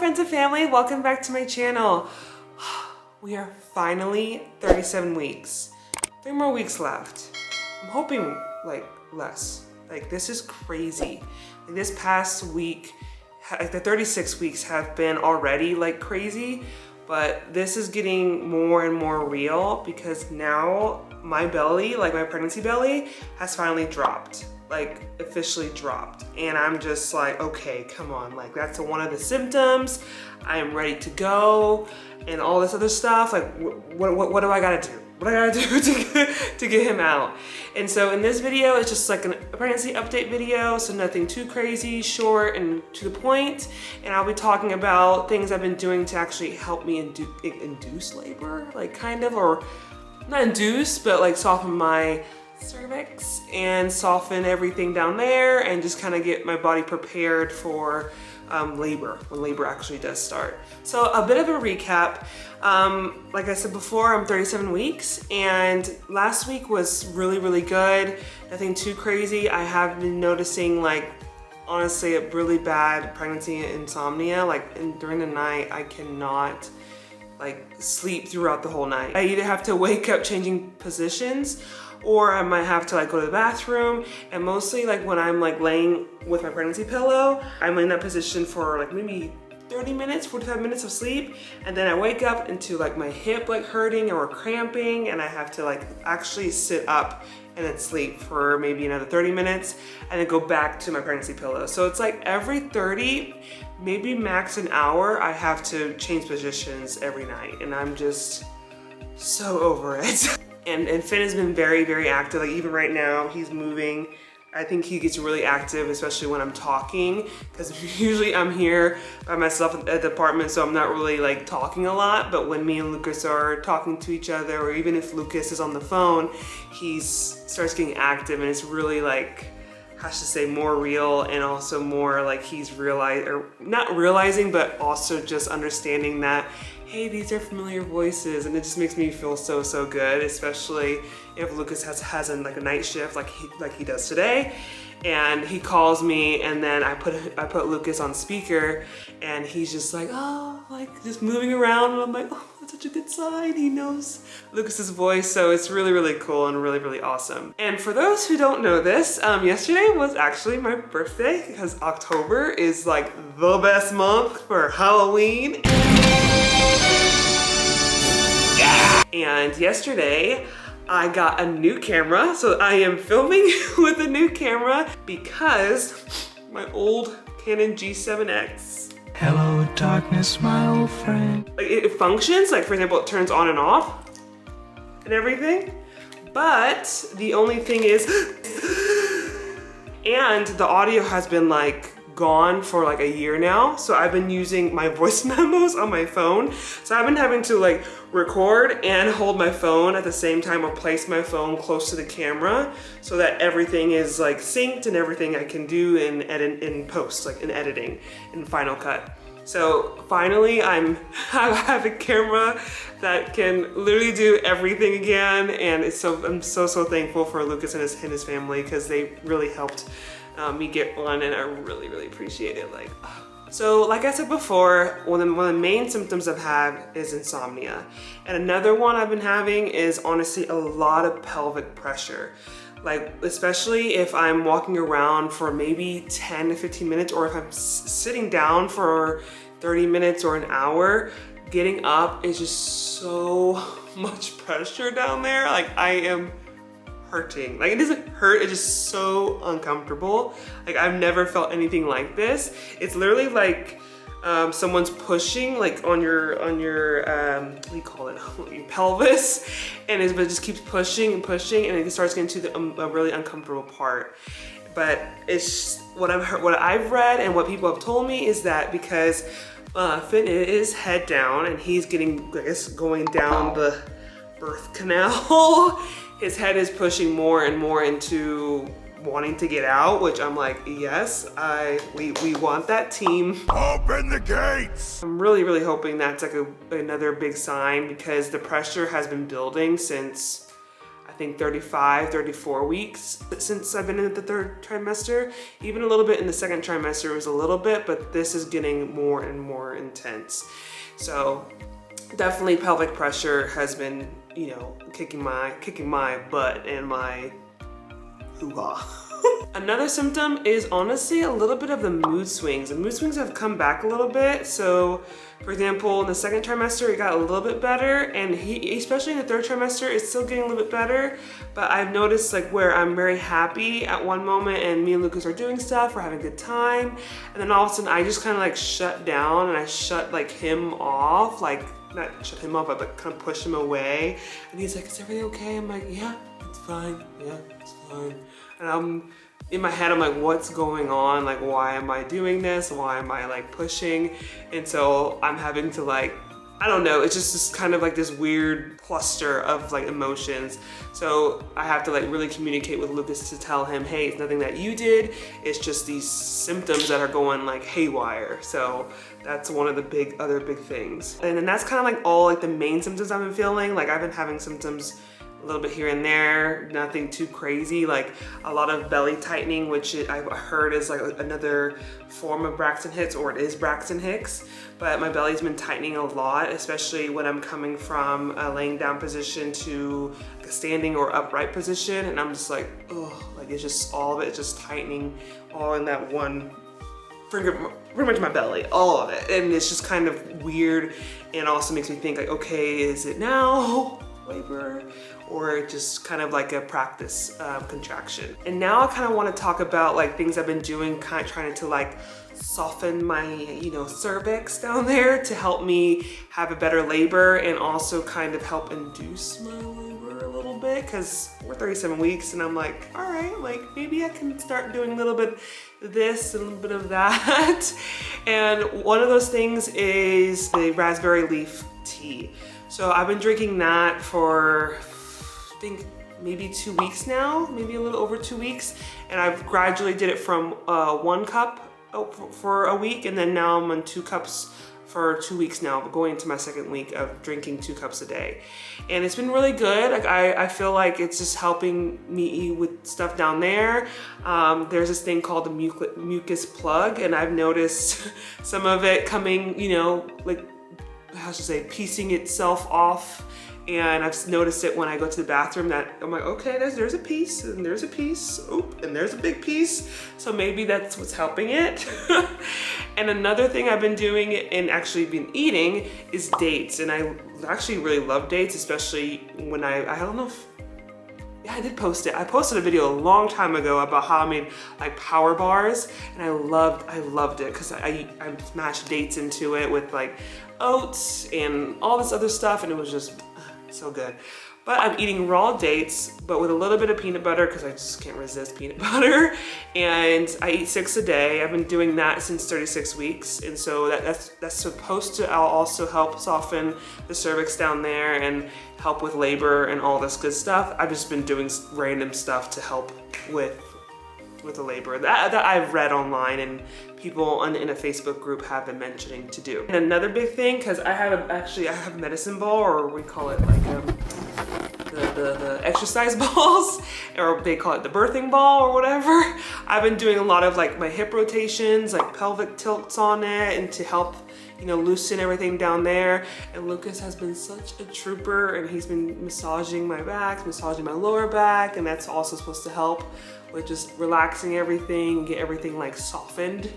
friends and family, welcome back to my channel. We are finally 37 weeks. 3 more weeks left. I'm hoping like less. Like this is crazy. Like this past week, like the 36 weeks have been already like crazy, but this is getting more and more real because now my belly, like my pregnancy belly, has finally dropped. Like officially dropped, and I'm just like, okay, come on, like that's one of the symptoms. I am ready to go and all this other stuff. Like what do I gotta do? What I gotta do to get him out? And so in this video, it's just like a pregnancy update video, so nothing too crazy, short and to the point. And I'll be talking about things I've been doing to actually help me induce labor, like kind of, or not induce, but like soften my cervix and soften everything down there and just kind of get my body prepared for labor, when labor actually does start. So a bit of a recap. Like I said before, I'm 37 weeks and last week was really good. Nothing too crazy. I have been noticing, like, honestly, a really bad pregnancy insomnia. Like during the night, I cannot like sleep throughout the whole night. I either have to wake up changing positions, or I might have to like go to the bathroom. And mostly like when I'm like laying with my pregnancy pillow, I'm in that position for like maybe 30 minutes, 45 minutes of sleep. And then I wake up into like my hip like hurting or cramping, and I have to like actually sit up and then sleep for maybe another 30 minutes and then go back to my pregnancy pillow. So it's like every 30, maybe max an hour, I have to change positions every night. And I'm just so over it. And Finn has been very active. Like even right now, he's moving. I think he gets really active, especially when I'm talking, because usually I'm here by myself at the apartment, so I'm not really like talking a lot. But when me and Lucas are talking to each other, or even if Lucas is on the phone, he starts getting active, and it's really like, I should say, more real, and also more like he's not realizing, but also just understanding that, hey, these are familiar voices, and it just makes me feel so good, especially if Lucas has a night shift like he does today, and he calls me, and then I put Lucas on speaker, and he's just like, oh, like just moving around, and I'm like, oh, that's such a good sign. He knows Lucas's voice, so it's really cool and really awesome. And for those who don't know this, yesterday was actually my birthday, because October is like the best month for Halloween. And yesterday, I got a new camera, so I am filming with a new camera because my old Canon G7X. Hello darkness, my old friend. Like it functions, like for example, it turns on and off and everything, but the only thing is, and the audio has been like gone for like a year now, so I've been using my voice memos on my phone. So I've been having to like record and hold my phone at the same time, or place my phone close to the camera so that everything is like synced and everything I can do in post, like in editing, in Final Cut. So finally I have a camera that can literally do everything again, and I'm so thankful for Lucas and his family, because they really helped me get one, and I really appreciate it. Like, so like I said before, one of the main symptoms I've had is insomnia, and another one I've been having is honestly a lot of pelvic pressure. Like especially if I'm walking around for maybe 10 to 15 minutes, or if I'm sitting down for 30 minutes or an hour, getting up is just so much pressure down there. Like I am hurting. Like it doesn't hurt, it's just so uncomfortable. Like I've never felt anything like this. It's literally like someone's pushing like on your what do you call it, your pelvis, and it just keeps pushing and it starts getting to a really uncomfortable part. But it's what I've read and what people have told me is that because Finn is head down and he's getting, I guess, going down the birth canal, his head is pushing more and more into wanting to get out, which I'm like, yes, we want that team. Open the gates! I'm really hoping that's like another big sign, because the pressure has been building since, I think 35, 34 weeks since I've been in the third trimester. Even a little bit in the second trimester was a little bit, but this is getting more and more intense. So definitely pelvic pressure has been, you know, kicking my butt and my hoo-ha. Another symptom is honestly a little bit of the mood swings. The mood swings have come back a little bit. So for example, in the second trimester, it got a little bit better, and especially in the third trimester, it's still getting a little bit better. But I've noticed like where I'm very happy at one moment and me and Lucas are doing stuff, we're having a good time. And then all of a sudden I just kind of like shut down and I shut like him off, like not shut him off, but like kind of push him away. And he's like, is everything okay? I'm like, yeah, it's fine. Yeah, it's fine. And in my head, I'm like, what's going on? Like, why am I doing this? Why am I like pushing? And so I'm having to like, I don't know, it's just kind of like this weird cluster of like emotions. So I have to like really communicate with Lucas to tell him, hey, it's nothing that you did. It's just these symptoms that are going like haywire. So that's one of the other big things. And then that's kind of like all like the main symptoms I've been feeling. Like I've been having symptoms a little bit here and there, nothing too crazy, like a lot of belly tightening, which I heard is like another form of Braxton Hicks, or it is Braxton Hicks. But my belly's been tightening a lot, especially when I'm coming from a laying down position to a standing or upright position. And I'm just like, oh, like it's just all of it just tightening all in that one, pretty much my belly, all of it. And it's just kind of weird, and also makes me think like, okay, is it now labor, or just kind of like a practice contraction? And now I kind of want to talk about like things I've been doing, kind of trying to like soften my, you know, cervix down there to help me have a better labor, and also kind of help induce my labor a little bit, because we're 37 weeks and I'm like, all right, like maybe I can start doing a little bit of this and a little bit of that. And one of those things is the raspberry leaf tea. So I've been drinking that for, I think, maybe 2 weeks now, maybe a little over 2 weeks. And I've gradually did it from 1 cup for a week, and then now I'm on 2 cups for 2 weeks now, going into my second week of drinking 2 cups a day. And it's been really good. Like I feel like it's just helping me with stuff down there. There's this thing called the mucus plug, and I've noticed some of it coming, you know, like, how should I say, piecing itself off. And I've noticed it when I go to the bathroom that I'm like, okay, there's a piece, and there's a piece, oop, and there's a big piece. So maybe that's what's helping it. And another thing I've been doing and actually been eating is dates. And I actually really love dates, especially when I don't know if, yeah, I did post it. I posted a video a long time ago about how I made like power bars, and I loved it because I mashed dates into it with like oats and all this other stuff, and it was just so good. But I'm eating raw dates, but with a little bit of peanut butter, because I just can't resist peanut butter. And I eat 6 a day. I've been doing that since 36 weeks. And so that's supposed to also help soften the cervix down there and help with labor and all this good stuff. I've just been doing random stuff to help with the labor that I've read online and people in a Facebook group have been mentioning to do. And another big thing, because I have a medicine ball, or we call it like the exercise balls, or they call it the birthing ball or whatever. I've been doing a lot of like my hip rotations, like pelvic tilts on it, and to help, you know, loosen everything down there. And Lucas has been such a trooper, and he's been massaging my back, massaging my lower back, and that's also supposed to help with just relaxing everything, get everything like softened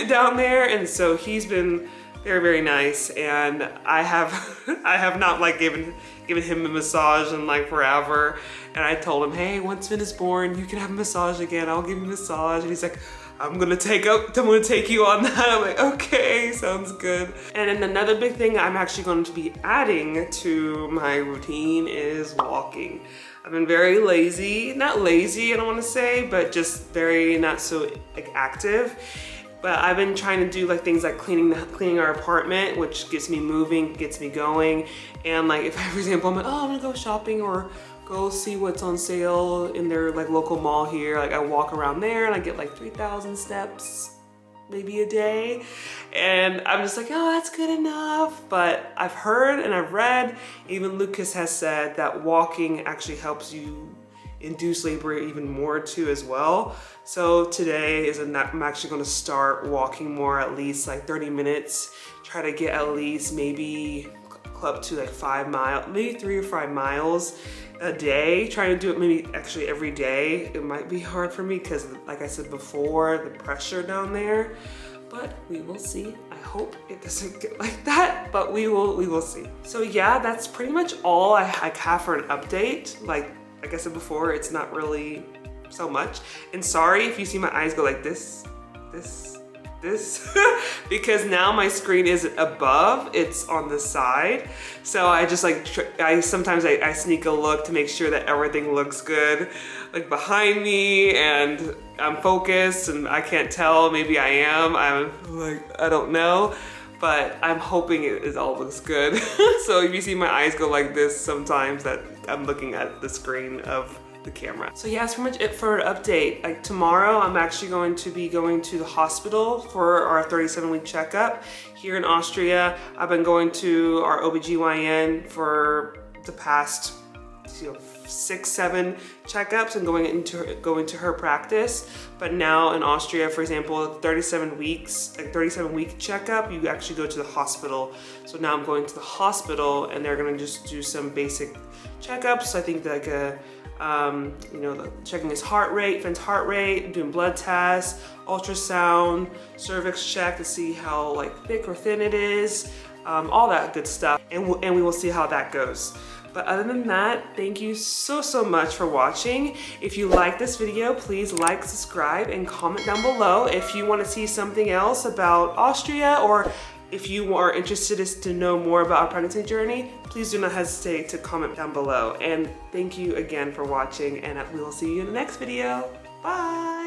down there. And so he's been very, very nice, and I have not like given him a massage in like forever. And I told him, hey, once Finn is born, you can have a massage again. I'll give you a massage. And he's like, I'm gonna take you on that. I'm like, okay, sounds good. And then another big thing I'm actually going to be adding to my routine is walking. I've been very lazy, not lazy, I don't want to say, but just very not so like active. But I've been trying to do like things like cleaning our apartment, which gets me moving, gets me going. And like if, for example, I'm like, oh, I'm gonna go shopping or go see what's on sale in their like local mall here. Like I walk around there and I get like 3,000 steps maybe a day. And I'm just like, oh, that's good enough. But I've heard and I've read, even Lucas has said that walking actually helps you induce labor even more too as well. So today I'm actually gonna start walking more, at least like 30 minutes, try to get at least maybe up to like 5 miles, maybe 3 or 5 miles a day. Trying to do it maybe actually every day. It might be hard for me because like I said before, the pressure down there, but we will see. I hope it doesn't get like that, but we will see. So yeah, that's pretty much all I have for an update. Like I said before, it's not really so much. And sorry if you see my eyes go like this, because now my screen isn't above, it's on the side. So I just like, sometimes I sneak a look to make sure that everything looks good, like behind me, and I'm focused and I can't tell, maybe I am, I'm like, I don't know, but I'm hoping it all looks good. So if you see my eyes go like this, sometimes that I'm looking at the screen of the camera. So yeah, that's pretty much it for an update. Like tomorrow, I'm actually going to be going to the hospital for our 37-week checkup here in Austria. I've been going to our OBGYN for the past 6-7 checkups and going to her practice. But now in Austria, for example, 37 weeks, like 37-week checkup, you actually go to the hospital. So now I'm going to the hospital and they're gonna just do some basic checkups. I think like checking his heart rate, Finn's heart rate, doing blood tests, ultrasound, cervix check to see how like thick or thin it is, all that good stuff. And we will see how that goes. But other than that, thank you so much for watching. If you like this video, please like, subscribe, and comment down below if you want to see something else about Austria, or if you are interested to know more about our pregnancy journey, please do not hesitate to comment down below. And thank you again for watching, and we will see you in the next video. Bye.